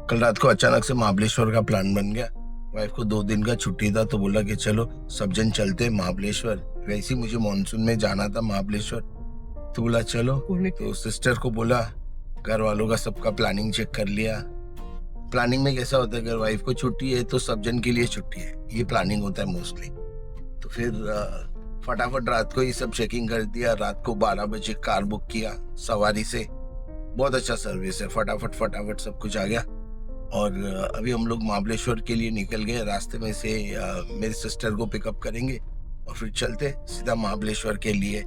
कल रात को अचानक से महाबलेश्वर का प्लान बन गया। वाइफ को 2 दिन का छुट्टी था तो बोला कि चलो सब जन चलते हैं महाबलेश्वर। वैसे ही मुझे मानसून में जाना था महाबलेश्वर, तो बोला चलो। तो सिस्टर को बोला, घर वालों का सबका प्लानिंग चेक कर लिया। प्लानिंग में कैसा होता है, अगर वाइफ को छुट्टी है तो सब जन के लिए छुट्टी है, ये प्लानिंग होता है मोस्टली। तो फिर फटाफट रात को ये सब चेकिंग कर दिया। रात को 12 बजे कार बुक किया सवारी से। बहुत अच्छा सर्विस है, फटाफट सब कुछ आ गया। और अभी हम लोग महाबलेश्वर के लिए निकल गए। रास्ते में से मेरे सिस्टर को पिकअप करेंगे और फिर चलते सीधा महाबलेश्वर के लिए।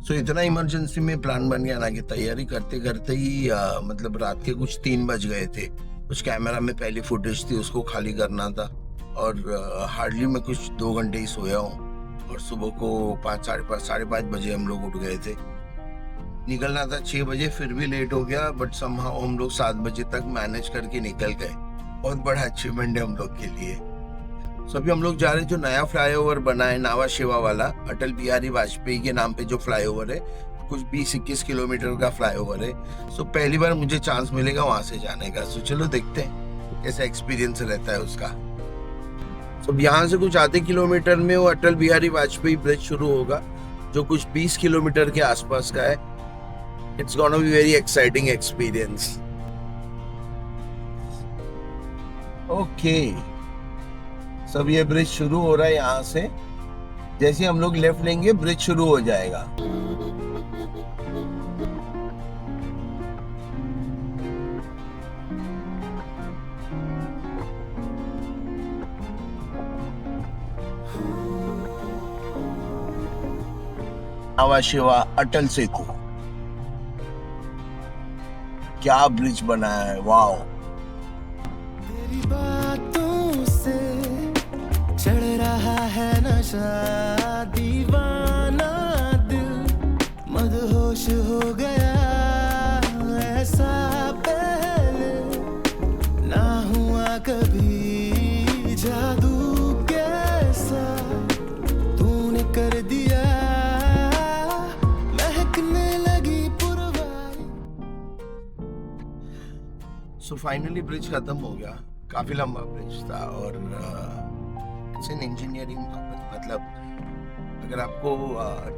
सो इतना इमरजेंसी में प्लान बन गया ना कि तैयारी करते करते ही मतलब रात के कुछ 3 बज गए थे। कुछ कैमरा में पहली फुटेज थी, उसको खाली करना था। और हार्डली मैं कुछ 2 घंटे ही सोया हूँ। और सुबह को 5, साढ़े 5 बजे हम लोग उठ गए थे। निकलना था 6 बजे, फिर भी लेट हो गया। बट समहाउ हम लोग 7 बजे तक मैनेज करके निकल गए। बहुत बड़ा अचीवमेंट है हम लोग के लिए। सो अभी हम लोग जा रहे हैं, जो नया फ्लाईओवर बना है नावा शेवा वाला, अटल बिहारी वाजपेयी के नाम पे जो फ्लाईओवर है, कुछ 20-21 किलोमीटर का फ्लाईओवर है। सो पहली बार मुझे चांस मिलेगा वहां से जाने का। सो चलो देखते हैं कैसा एक्सपीरियंस रहता है उसका। सो यहाँ से कुछ आधे किलोमीटर में वो अटल बिहारी वाजपेयी ब्रिज शुरू होगा, जो कुछ 20 किलोमीटर के आसपास का है। It's gonna be very exciting experience. Okay, सब ये ब्रिज शुरू हो रहा है यहाँ से। जैसे हम लोग लेफ्ट लेंगे ब्रिज शुरू हो जाएगा। नावा शेवा अटल सेतु, क्या ब्रिज बना है, वाओ। तेरी बातों से चढ़ रहा है नशा, दीवाना दिल मदहोश हो गया। ऐसा पहले ना हुआ कभी, जादू कैसा तूने कर दिया, महकने लगी पुरवाई। सो फाइनली ब्रिज खत्म हो गया। काफी लंबा ब्रिज था और इट्स एन इंजीनियरिंग, मतलब अगर आपको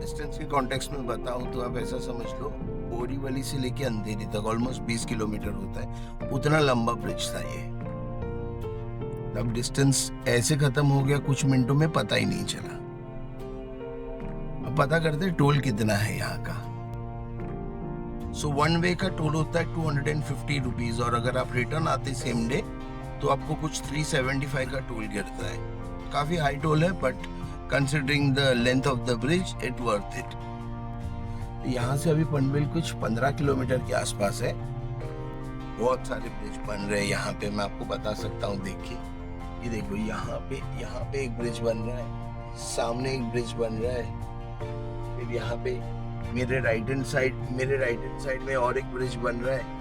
डिस्टेंस के कॉन्टेक्स्ट में बताऊं तो आप ऐसा समझ लो, बोरीवली से लेके अंधेरी तक ऑलमोस्ट 20 किलोमीटर होता है, उतना लंबा ब्रिज था ये। अब डिस्टेंस ऐसे खत्म हो गया कुछ मिनटों में, पता ही नहीं चला। अब पता करते टोल कितना है यहाँ का। सो 1 वे का टोल होता है 250 रुपीज, और अगर आप रिटर्न आते सेम डे तो आपको कुछ 375 का टोल गिरता है। काफी हाई टोल है, but considering the length of the bridge it worth it. यहाँ से अभी पनवेल कुछ 15 किलोमीटर के आसपास है। बहुत सारे ब्रिज बन रहे हैं यहाँ पे, मैं आपको बता सकता हूँ। देखिए, ये देखो, यहाँ पे एक ब्रिज बन रहा है, सामने एक ब्रिज बन रहा है, फिर यहाँ पे मेरे राइट हैंड साइड में और एक ब्रिज बन रहा है।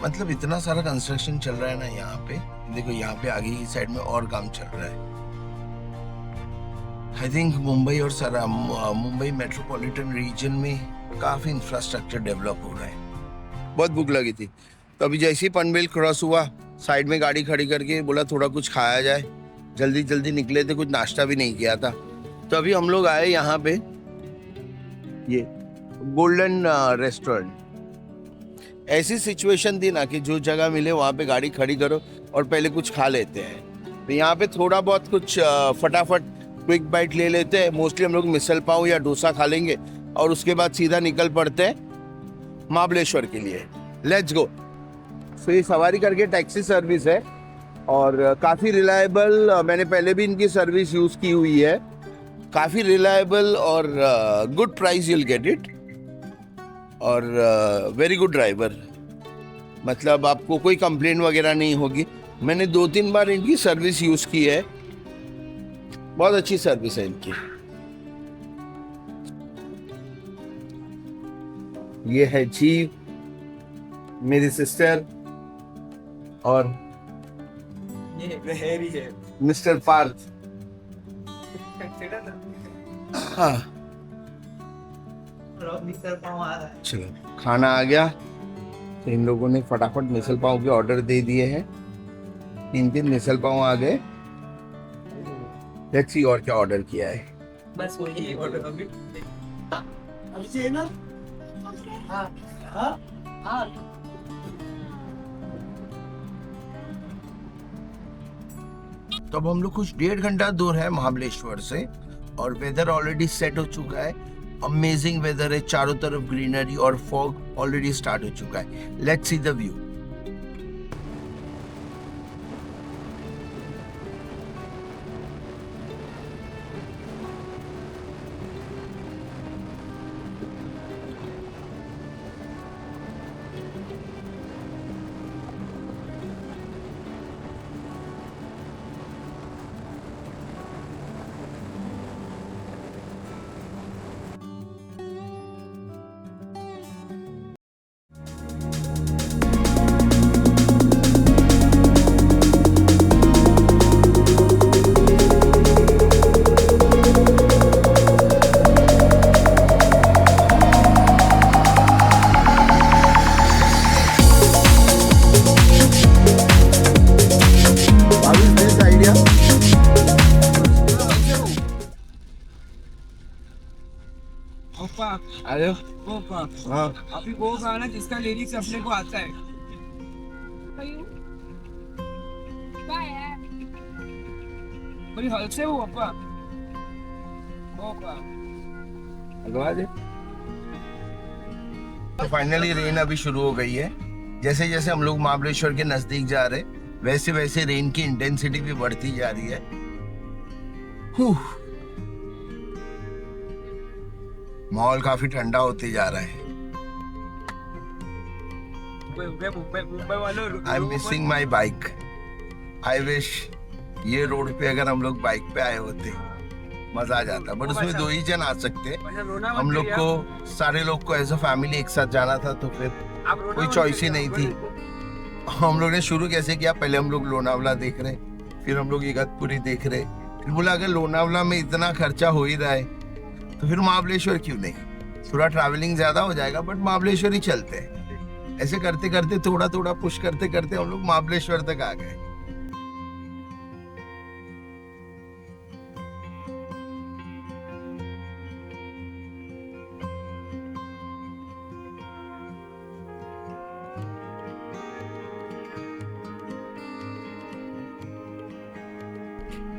मतलब इतना सारा कंस्ट्रक्शन चल रहा है ना यहाँ पे। देखो, यहाँ पे आगे की साइड में और काम चल रहा है। आई थिंक मुंबई और सारा मुंबई मेट्रोपॉलिटन रीजन में काफी इंफ्रास्ट्रक्चर डेवलप हो रहा है। बहुत भूख लगी थी, तो अभी जैसे ही पनवेल क्रॉस हुआ, साइड में गाड़ी खड़ी करके बोला थोड़ा कुछ खाया जाए। जल्दी निकले थे, कुछ नाश्ता भी नहीं किया था। तो अभी हम लोग आए यहाँ पे, ये गोल्डन रेस्टोरेंट। ऐसी सिचुएशन थी ना कि जो जगह मिले वहाँ पे गाड़ी खड़ी करो और पहले कुछ खा लेते हैं। तो यहाँ पे थोड़ा बहुत कुछ फटाफट क्विक बाइट ले लेते हैं। मोस्टली हम लोग मिसल पाव या डोसा खा लेंगे और उसके बाद सीधा निकल पड़ते हैं महाबलेश्वर के लिए। Let's go. तो ये सवारी करके टैक्सी सर्विस है और काफ़ी रिलायबल। मैंने पहले भी इनकी सर्विस यूज़ की हुई है। काफ़ी रिलायबल और good price you'll get it, और वेरी गुड ड्राइवर। मतलब आपको कोई कंप्लेंट वगैरह नहीं होगी। मैंने 2-3 बार इनकी सर्विस यूज़ की है, बहुत अच्छी सर्विस है इनकी। ये है जी मेरी सिस्टर, और ये भी है मिस्टर पार्थ। हाँ, चलो खाना आ गया। तो इन लोगों ने फटाफट मिसल पाव के ऑर्डर दे दिए हैं। 3 मिसल पाव आ गए। लेट्स सी और क्या ऑर्डर किया है। बस वही ऑर्डर अभी चाहिए ना। हाँ हाँ हाँ। तो अब हम लोग कुछ 1.5 घंटा दूर है महाबलेश्वर से और वेदर ऑलरेडी सेट हो चुका है। अमेजिंग वेदर है, चारों तरफ ग्रीनरी और फॉग ऑलरेडी स्टार्ट हो चुका है। Let's see the view. ओपा अरे ओपा हाँ अभी वो गाना जिसका लिरिक्स अपने को आता है। बड़ी हल से वो ओपा ओपा लगवा दे। तो फाइनली रेन अभी शुरू हो गई है। जैसे जैसे हम लोग महाबलेश्वर के नजदीक जा रहे वैसे वैसे रेन की इंटेंसिटी भी बढ़ती जा रही है। माहौल काफी ठंडा होते जा रहा है। मुंबई वालों I am missing my bike. I wish ये रोड पे अगर हम लोग बाइक पे आए होते मजा आ जाता, बट उसमें 2 ही जन आ सकते। हम लोग को सारे लोग को एज अ फैमिली एक साथ जाना था तो फिर कोई चॉइस ही नहीं थी। हम लोग ने शुरू कैसे किया, पहले हम लोग लोनावला देख रहे, फिर हम लोग इगतपुरी देख रहे, फिर बोला अगर लोनावला में इतना खर्चा हो ही रहा है तो फिर महाबलेश्वर क्यों नहीं। थोड़ा ट्रैवलिंग ज्यादा हो जाएगा बट महाबलेश्वर ही चलते हैं। ऐसे करते करते थोड़ा थोड़ा पुश करते करते हम लोग महाबलेश्वर तक आ गए।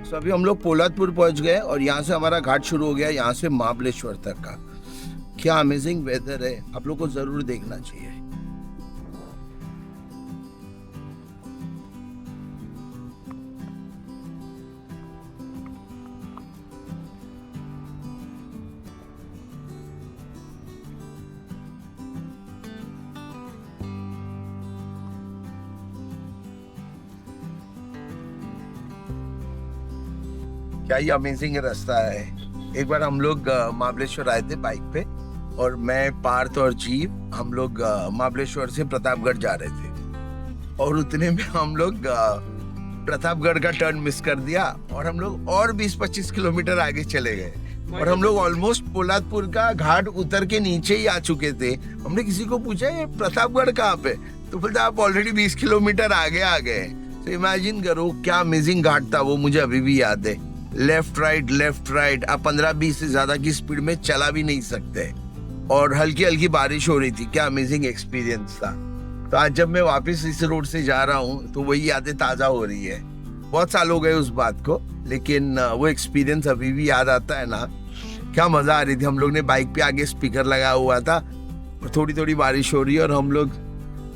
तो अभी हम लोग पोलादपुर पहुंच गए और यहाँ से हमारा घाट शुरू हो गया, यहाँ से महाबलेश्वर तक का। क्या अमेजिंग वेदर है, आप लोग को जरूर देखना चाहिए। क्या ही अमेजिंग रास्ता है। एक बार हम लोग महाबलेश्वर आए थे बाइक पे और मैं, पार्थ और जीव हम लोग महाबलेश्वर से प्रतापगढ़ जा रहे थे और उतने में हम लोग प्रतापगढ़ का टर्न मिस कर दिया और हम लोग और 20-25 किलोमीटर आगे चले गए और हम लोग ऑलमोस्ट पोलादपुर का घाट उतर के नीचे ही आ चुके थे। हमने किसी को पूछा ये प्रतापगढ़ कहाँ पे, तो बोलता आप ऑलरेडी 20 किलोमीटर आगे आ गए। तो इमेजिन करो क्या अमेजिंग घाट था वो, मुझे अभी भी याद है। लेफ्ट राइट आप 15-20 से ज्यादा की स्पीड में चला भी नहीं सकते और हल्की हल्की बारिश हो रही थी। क्या अमेजिंग एक्सपीरियंस था। तो आज जब मैं वापस इस रोड से जा रहा हूँ तो वही यादें ताजा हो रही है। बहुत साल हो गए उस बात को, लेकिन वो एक्सपीरियंस अभी भी याद आता है ना। क्या मजा आ रही थी। हम लोग ने बाइक पे आगे स्पीकर लगा हुआ था और थोड़ी थोड़ी बारिश हो रही है और हम लोग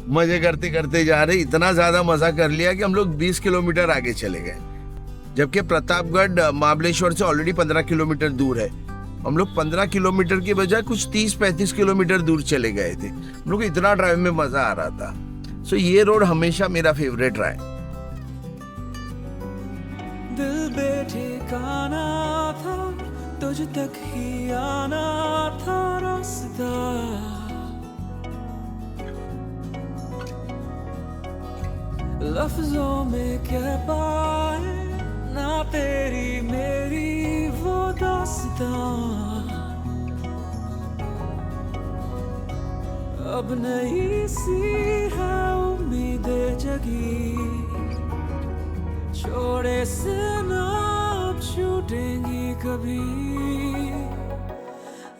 मजे करते करते जा रहे। इतना ज्यादा मजा कर लिया कि हम लोग 20 किलोमीटर आगे चले गए, जबकि प्रतापगढ़ महाबलेश्वर से ऑलरेडी 15 किलोमीटर दूर है। हम लोग 15 किलोमीटर की बजाय कुछ 30-35 किलोमीटर दूर चले गए थे। हम लोग को इतना ड्राइव में मजा आ रहा था। सो ये रोड हमेशा मेरा फेवरेट रहा है। दिल बेठिकाना था, तुझ तक ही आना था रास्ता। लफ्जों में कह पाए ना तेरी मेरी वो दास्तां। अब नई सी कभी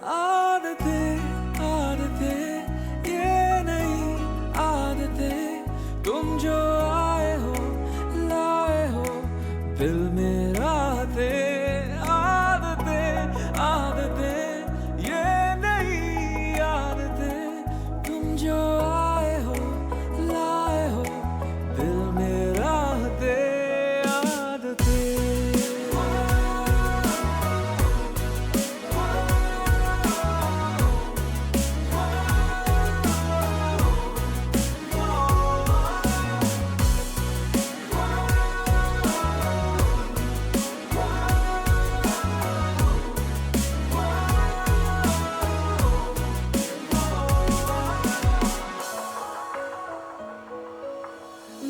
आदतें आदतें ये नहीं आदतें तुम जो आए हो लाए हो दिल में राहतें आदतें आदतें ये नहीं आदतें तुम जो आए हो लाए हो दिल में राहतें आदतें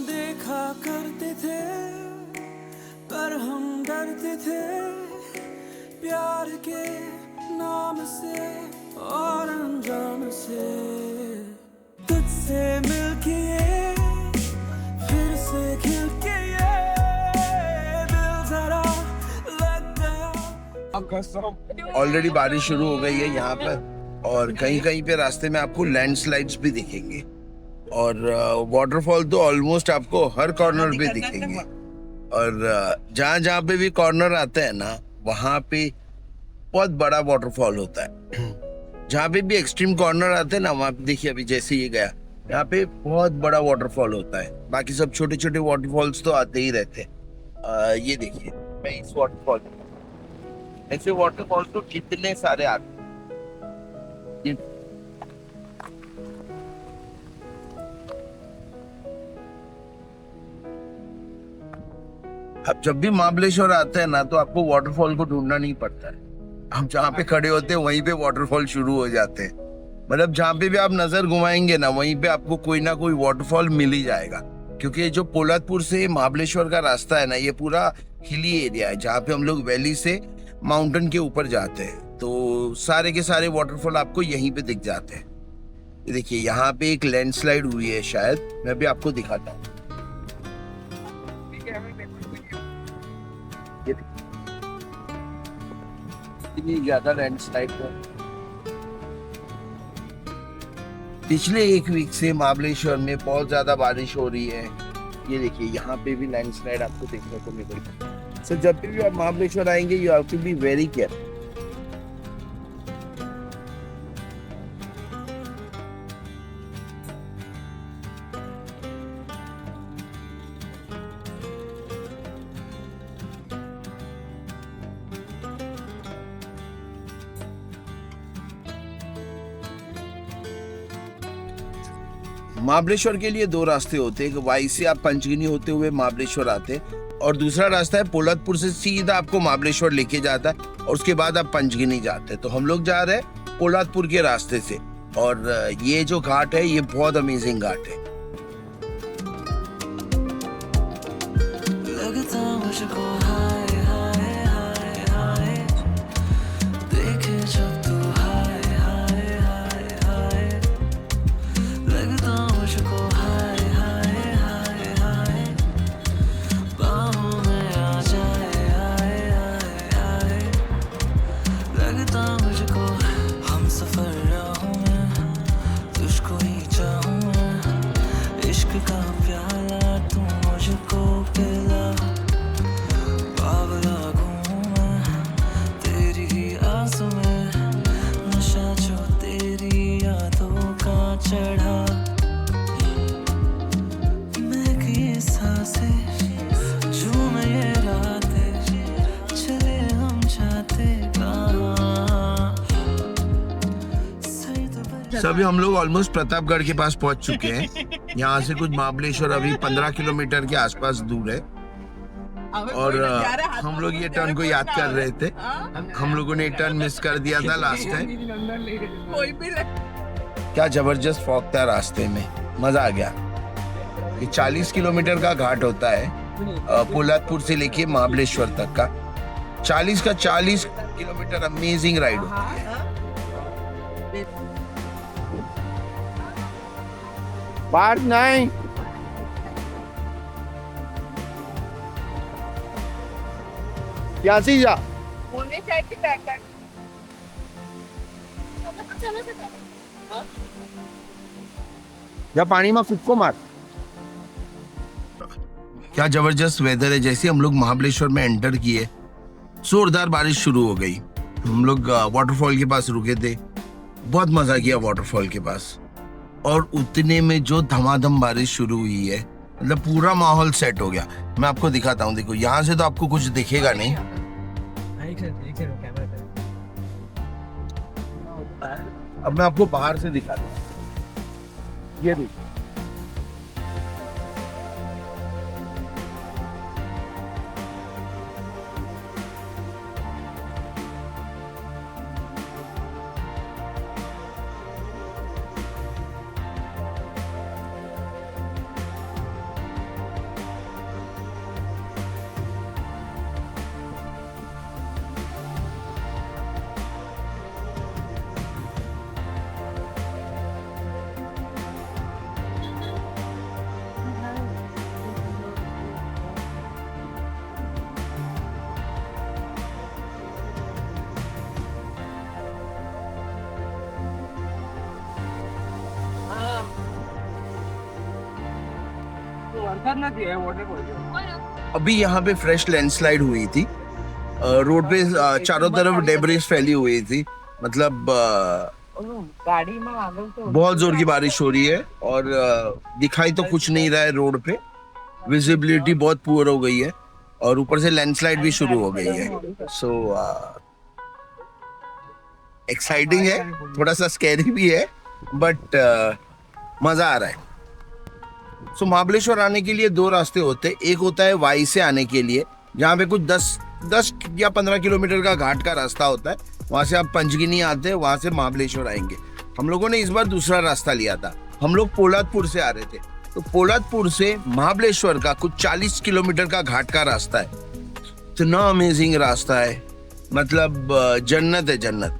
देखा करते थे पर हम डरते थे प्यार के नाम से और अंजाम से तुझसे मिलके ये फिर से खिल के ये दिल जरा लग गया अब कसम ऑलरेडी बारिश शुरू हो गई है यहाँ पर और कहीं कहीं पे रास्ते में आपको लैंडस्लाइड्स भी दिखेंगे और वाटरफॉल तो ऑलमोस्ट आपको हर कॉर्नर पे दिखेंगे और जहाँ जहाँ पे भी कॉर्नर आते हैं ना वहाँ पे बहुत बड़ा वाटरफॉल होता है। जहाँ पे भी एक्सट्रीम कॉर्नर आते हैं ना वहाँ पे देखिए अभी जैसे ये गया यहाँ पे बहुत बड़ा वाटरफॉल होता है। बाकी सब छोटे छोटे वाटरफॉल्स तो आते ही रहते हैं। ये देखिए मैं इस वाटरफॉल ऐसे वाटरफॉल तो कितने सारे आते हैं। अब जब भी महाबलेश्वर आते हैं ना तो आपको वाटरफॉल को ढूंढना नहीं पड़ता है। हम जहाँ पे खड़े होते हैं वहीं पे वाटरफॉल शुरू हो जाते हैं। मतलब जहाँ पे भी आप नजर घुमाएंगे ना वहीं पे आपको कोई ना कोई वाटरफॉल मिल ही जाएगा, क्योंकि ये जो पोलादपुर से महाबलेश्वर का रास्ता है ना ये पूरा हिली एरिया है जहाँ पे हम लोग वैली से माउंटेन के ऊपर जाते हैं। तो सारे के सारे वाटरफॉल आपको यहीं पे दिख जाते हैं। ये देखिए यहाँ पे एक लैंडस्लाइड हुई है, शायद मैं भी आपको दिखाता हूँ। इतनी ज्यादा लैंडस्लाइड है। पिछले एक वीक से महाबलेश्वर में बहुत ज्यादा बारिश हो रही है। ये देखिए यहाँ पे भी लैंडस्लाइड आपको देखने को मिलेगी। सो जब भी आप महाबलेश्वर आएंगे you have to be very careful. Mahabaleshwar के लिए दो रास्ते होते हैं, एक वाई से आप पंचगिनी होते हुए महाबलेश्वर आते और दूसरा रास्ता है पोलादपुर से सीधा आपको महाबलेश्वर लेके जाता है और उसके बाद आप पंचगिनी जाते हैं। तो हम लोग जा रहे हैं पोलादपुर के रास्ते से और ये जो घाट है ये बहुत अमेजिंग घाट है। लगता मुझको हाय हाय हाय हाय देखे जब तू हाय हाय हाय हाय लगता मुझको हाय हाय हाय हाय बाहों में आ जाए हाय हाय हाय लगता मुझको हम सफर रहूं मैं तुझको ही चाहूं मैं इश्क का प्याला तू मुझको पिला बावला घूमूं मैं तेरी ही आस में नशा जो तेरी यादों का चढ़ा मैं की सांसें झूम ये रातें चले हम जाते कहाँ सही तो बजा सभी हम लोग ऑलमोस्ट प्रतापगढ़ के पास पहुंच चुके हैं। यहाँ से कुछ महाबलेश्वर अभी 15 किलोमीटर के आसपास दूर है और हम लोग ये टर्न को याद कर रहे थे। हम लोगों ने टर्न मिस कर दिया था लास्ट टाइम। क्या जबरदस्त फॉग था रास्ते में, मजा आ गया। ये 40 किलोमीटर का घाट होता है पोलादपुर से लेके महाबलेश्वर तक का। 40 का 40 किलोमीटर अमेजिंग राइड होती है। बात नहीं क्या सी जा बोले या पानी में फुटको मार. क्या जबरदस्त वेदर है. जैसे हम लोग महाबलेश्वर में एंटर किए जोरदार बारिश शुरू हो गई. हम लोग वाटरफॉल के पास रुके थे. बहुत मजा किया वाटरफॉल के पास. और उतने में जो धमाधम बारिश शुरू हुई है, मतलब पूरा माहौल सेट हो गया. मैं आपको दिखाता हूँ. देखो यहाँ से तो आपको कुछ दिखेगा नहीं. अब मैं आपको बाहर से दिखाता हूँ. ये देखो अभी यहाँ पे फ्रेश लैंडस्लाइड हुई थी. रोड पे चारों तरफ डेब्रिस फैली हुई थी. मतलब बहुत जोर की बारिश हो रही है और दिखाई तो कुछ नहीं रहा है रोड पे. विजिबिलिटी बहुत पुअर हो गई है और ऊपर से लैंडस्लाइड भी शुरू हो गई है. सो एक्साइटिंग है, थोड़ा सा स्कैरी भी है, बट मजा आ रहा है. सो महाबलेश्वर आने के लिए दो रास्ते होते हैं. एक होता है वाई से आने के लिए, जहाँ पे कुछ 10 या 15 किलोमीटर का घाट का रास्ता होता है. वहाँ से आप पंचगिनी आते हैं, वहाँ से महाबलेश्वर आएंगे. हम लोगों ने इस बार दूसरा रास्ता लिया था. हम लोग पोलादपुर से आ रहे थे. तो पोलादपुर से महाबलेश्वर का कुछ 40 किलोमीटर का घाट का रास्ता है. इतना अमेजिंग रास्ता है, मतलब जन्नत है जन्नत.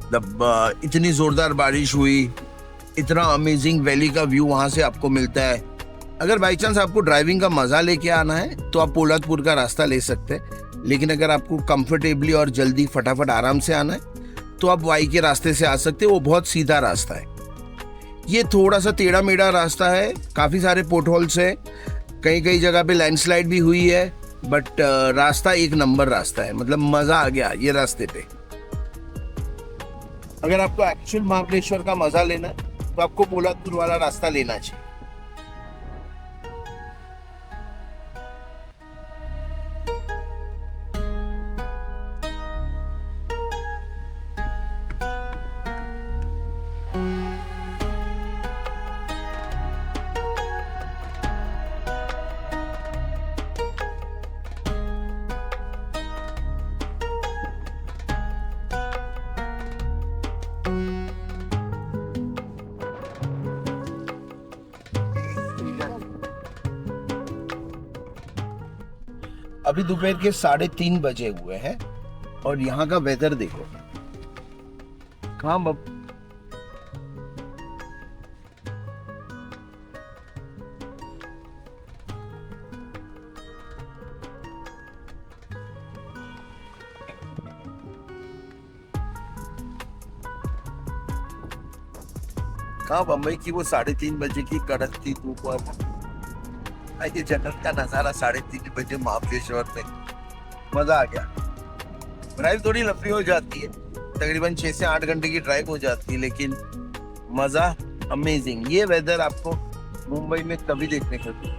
मतलब इतनी जोरदार बारिश हुई, इतना अमेजिंग वैली का व्यू वहां से आपको मिलता है. अगर बाई चांस आपको ड्राइविंग का मजा लेके आना है तो आप पोलादपुर का रास्ता ले सकते हैं. लेकिन अगर आपको कंफर्टेबली और जल्दी फटाफट आराम से आना है तो आप वाई के रास्ते से आ सकते हैं. वो बहुत सीधा रास्ता है. ये थोड़ा सा टेढ़ा मेढ़ा रास्ता है, काफी सारे पोटहोल्स है, कई कई जगह पे लैंडस्लाइड भी हुई है, बट रास्ता एक नंबर रास्ता है. मतलब मजा आ गया ये रास्ते पे. अगर आपको एक्चुअल महाबलेश्वर का मजा लेना है तो आपको पोलादपुर वाला रास्ता लेना चाहिए. अभी दोपहर के 3:30 बजे हुए हैं और यहाँ का वेदर देखो. कहाँ बम्बई की वो 3:30 बजे की कड़कती धूप और ये जन्नत का नजारा 3:30 बजे महाबलेश्वर में. मजा आ गया. ड्राइव थोड़ी लंबी हो जाती है, तकरीबन 6 से 8 घंटे की ड्राइव हो जाती है, लेकिन मजा अमेजिंग. ये वेदर आपको मुंबई में कभी देखने को नहीं.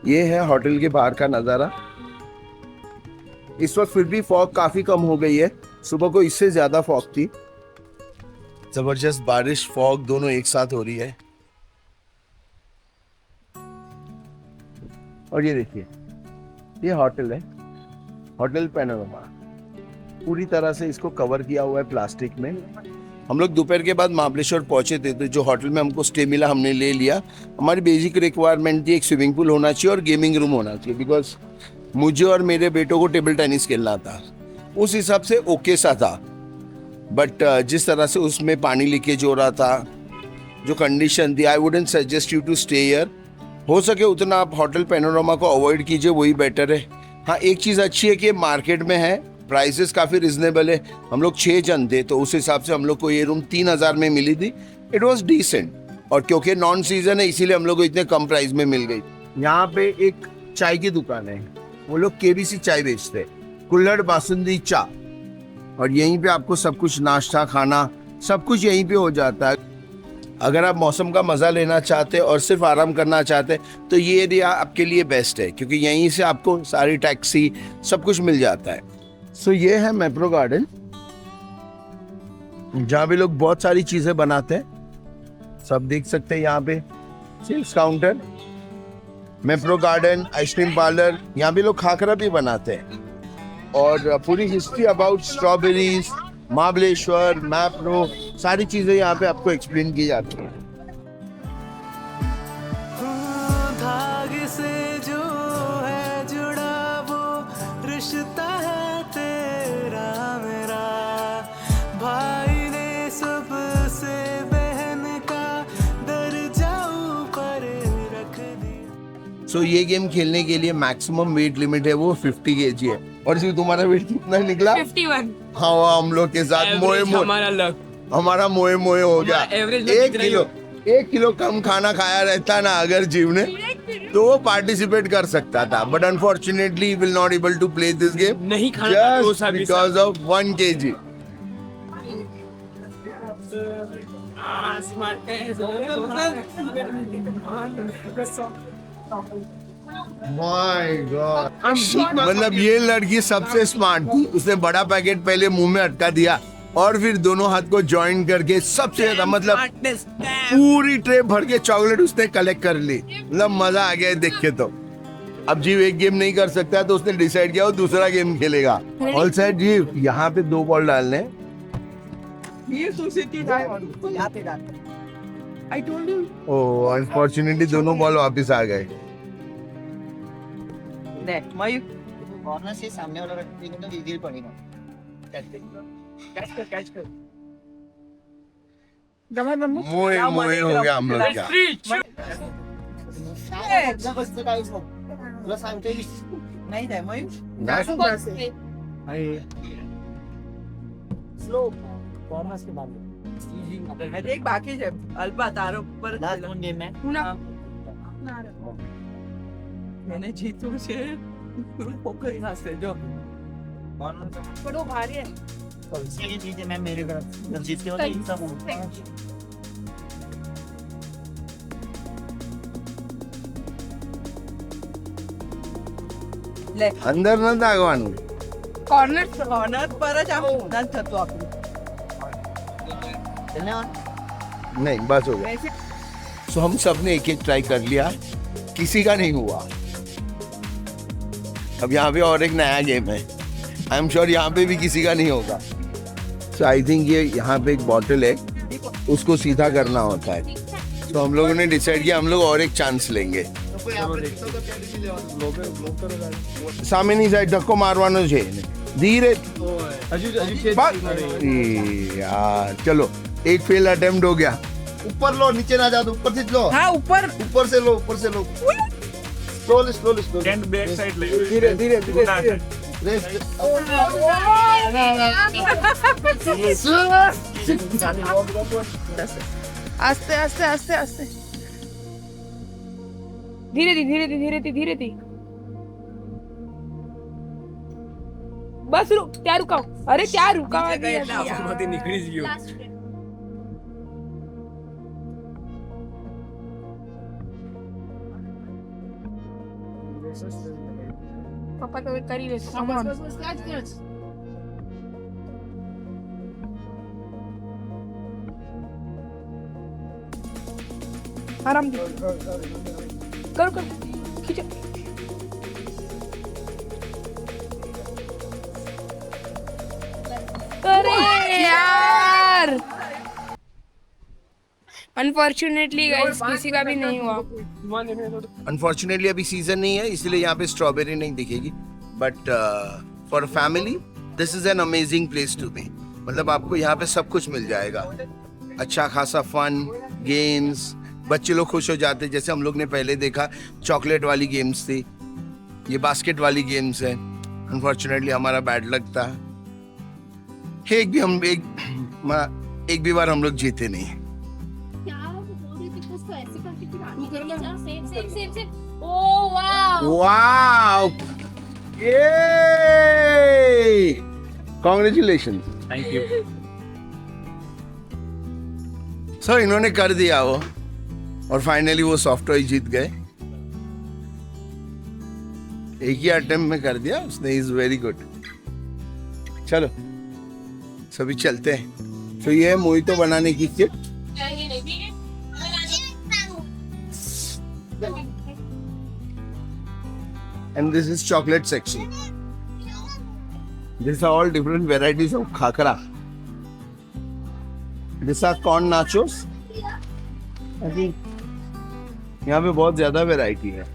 ये है होटल के बाहर का नजारा. इस वक्त फिर भी फॉग काफी कम हो गई है. सुबह को इससे ज्यादा फॉग थी. जबरदस्त बारिश फॉग दोनों एक साथ हो रही है. और ये देखिए, ये होटल है, होटल पैनोरमा. पूरी तरह से इसको कवर किया हुआ है प्लास्टिक में. हम लोग दोपहर के बाद महाबलेश्वर पहुंचे थे, तो जो होटल में हमको स्टे मिला हमने ले लिया. हमारी बेसिक रिक्वायरमेंट थी एक स्विमिंग पूल होना चाहिए और गेमिंग रूम होना चाहिए, बिकॉज मुझे और मेरे बेटों को टेबल टेनिस खेलना था. उस हिसाब से ओके सा था, बट जिस तरह से उसमें पानी लीकेज हो रहा था जो कंडीशन थी, I wouldn't suggest you to stay here. हो सके उतना आप होटल पैनोरामा को अवॉइड कीजिए, वही बेटर है। हाँ, एक चीज़ अच्छी है कि मार्केट में है, प्राइसेस काफ़ी रिजनेबल है। हम लोग 6 जन थे तो उस हिसाब से हम लोग को ये रूम 3000 में मिली थी। इट वॉज डिसेंट, और क्योंकि नॉन सीजन है इसीलिए हम लोग को इतने कम प्राइस में मिल गई। यहाँ पे एक चाय की दुकान है, वो लोग केबीसी चाय बेचते हैं, कुल्हड़ बासुंदी चाय, और यहीं पे आपको सब कुछ नाश्ता खाना सब कुछ यहीं पे हो जाता है। अगर आप मौसम का मज़ा लेना चाहते हैं और सिर्फ आराम करना चाहते हैं तो ये एरिया आपके लिए बेस्ट है, क्योंकि यहीं से आपको सारी टैक्सी सब कुछ मिल जाता है। सो ये है मैप्रो गार्डन, जहाँ भी लोग बहुत सारी चीज़ें बनाते हैं, सब देख सकते हैं यहाँ पे। Sales counter, Mapro garden, ice cream parlour, यहाँ भी लोग खाकरा भी बनाते हैं, और पूरी history about strawberries, Mahabaleshwar, Mapro, सारी चीजें यहाँ पे आपको एक्सप्लेन की जाती है। धागे से जो है जुड़ा वो रिश्ता है तेरा मेरा, भाई ने सबसे बहन का दर्जा ऊपर रख दिया। सो ये गेम खेलने के लिए मैक्सिमम वेट लिमिट है वो 50 kg है। और जी तुम्हारा वेट कितना निकला? 51। हाँ, वो हम लोग के साथ मोए हमारा मोए हो गया। 1 किलो कम खाना खाया रहता ना अगर जीव ने, तो वो पार्टिसिपेट कर सकता था, but unfortunately will not able to play this game, नहीं खाना just because of 1 kg। My God. मतलब ये लड़की सबसे स्मार्ट थी, उसने बड़ा पैकेट पहले मुंह में अटका दिया और फिर दोनों हाथ को ज्वाइन करके सबसे ज्यादा मतलब पूरी ट्रे भर के चॉकलेट उसने कलेक्ट कर ली। मतलब मजा आ गया देख के। तो अब जीव एक गेम नहीं कर सकता तो उसने डिसाइड किया वो दूसरा गेम खेलेगा। ऑल सेट जीव, यहाँ पे 2 बॉल डालने। ओह, अनफॉर्चुनेटली दोनों बॉल वापस आ गए। कॉर्नर से सामने वाला व्यक्ति को तो इजी पड़ेगा। कैच कर मोए हो गया हम लोग क्या। बसतं काय तुला सांगतोय नाही काय मयूर स्लो कॉर्नर से बाद एक बाकी है अल्पा तारो पर लास्ट वन गेम है मैंने जीतू से फोकस ना से जो कॉर्नर बड़ो भारी है इसके चीजें मैं मेरे घर जीतते हो नहीं सब ले અંદર ન નાખવાનું। कॉर्नर पर જ આમ ઉડાન થતું આપણું नहीं, बस हो गया। सो हम सब ने एक ट्राई कर लिया, किसी का नहीं हुआ। अब यहाँ पे और एक नया गेम है, आई एम श्योर यहाँ पे भी किसी का नहीं होगा। सो आई थिंक ये यहाँ पे एक बॉटल है, उसको सीधा करना होता है। तो हम लोगों ने डिसाइड किया हम लोग और एक चांस लेंगे। सामने साइड धक्को मारवानो છે धीरे यार। चलो एक फेल अटेम्प्ट हो गया। ऊपर लो नीचे ना जाओ ऊपर से लो हाँ ऊपर ऊपर से लो स्लोली एंड बैक साइड ले धीरे धीरे आस्ते आस्ते आस्ते आस्ते धीरे दी बस क्या रुकाओ अरे क्या रुकाओ માંથી નીકળી જ ગયો पापा तो करी ले आराम करो खींचो अरे यार अनफॉर्चुनेटली गाइस किसी का भी नहीं हुआ। अनफॉर्चुनेटली अभी सीजन नहीं है इसलिए यहाँ पे स्ट्रॉबेरी नहीं दिखेगी, but for family this is an amazing place to be. मतलब आपको यहाँ पे सब कुछ मिल जाएगा। अच्छा खासा फन गेम्स, बच्चे लोग खुश हो जाते। जैसे हम लोग ने पहले देखा चॉकलेट वाली गेम्स थी, ये बास्केट वाली गेम्स है। अनफॉर्चुनेटली हमारा बैड लक था, एक भी बार हम लोग जीते नहीं। Oh wow! Wow, congratulation. Thank you. Sir इन्होंने कर दिया वो, और फाइनली वो सॉफ्ट टॉय जीत गए। एक ही अटेम्प्ट में कर दिया उसने, इज वेरी गुड। चलो सभी चलते हैं। तो ये है मोहितो बनाने की kit. And this is chocolate section. These are all different varieties of khakra. These are corn nachos. I think यहाँ पे बहुत ज्यादा वैरायटी है।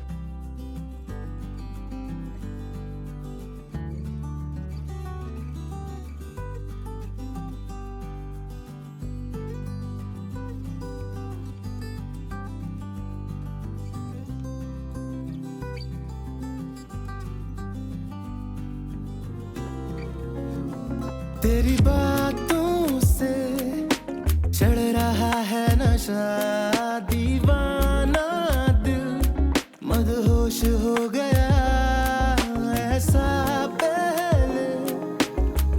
तेरी बातों से चढ़ रहा है नशा, दीवाना दिल मदहोश हो गया। ऐसा पहले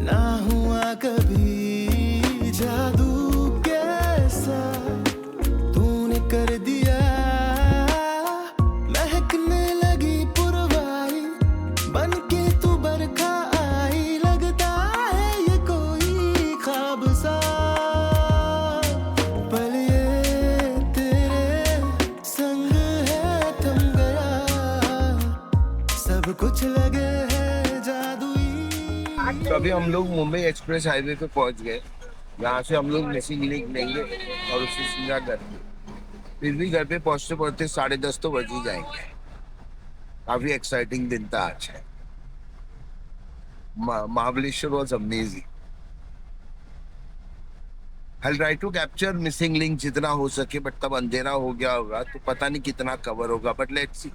ना हुआ कभी, जादू कैसा तूने कर दिया। महकने लगी पुरवाई, बन के तू बरखा आई। लगता है ये कोई ख्वाब सा, पल ये तेरे संग है थम गया। सब कुछ लगे है जादुई। तो अभी हम लोग मुंबई एक्सप्रेस हाईवे पे पहुंच गए। यहाँ से हम लोग मिसिंग लिंक लेंगे और उससे सीधा घर पे। फिर भी घर पे पहुंचते पहुंचते 10:30 तो बज ही जाएंगे। काफी एक्साइटिंग दिन था आज। Mahabaleshwar was amazing. I'll try to capture missing link जितना हो सके, बट तब अंधेरा हो गया होगा तो पता नहीं कितना कवर होगा, बट लेट्स सी।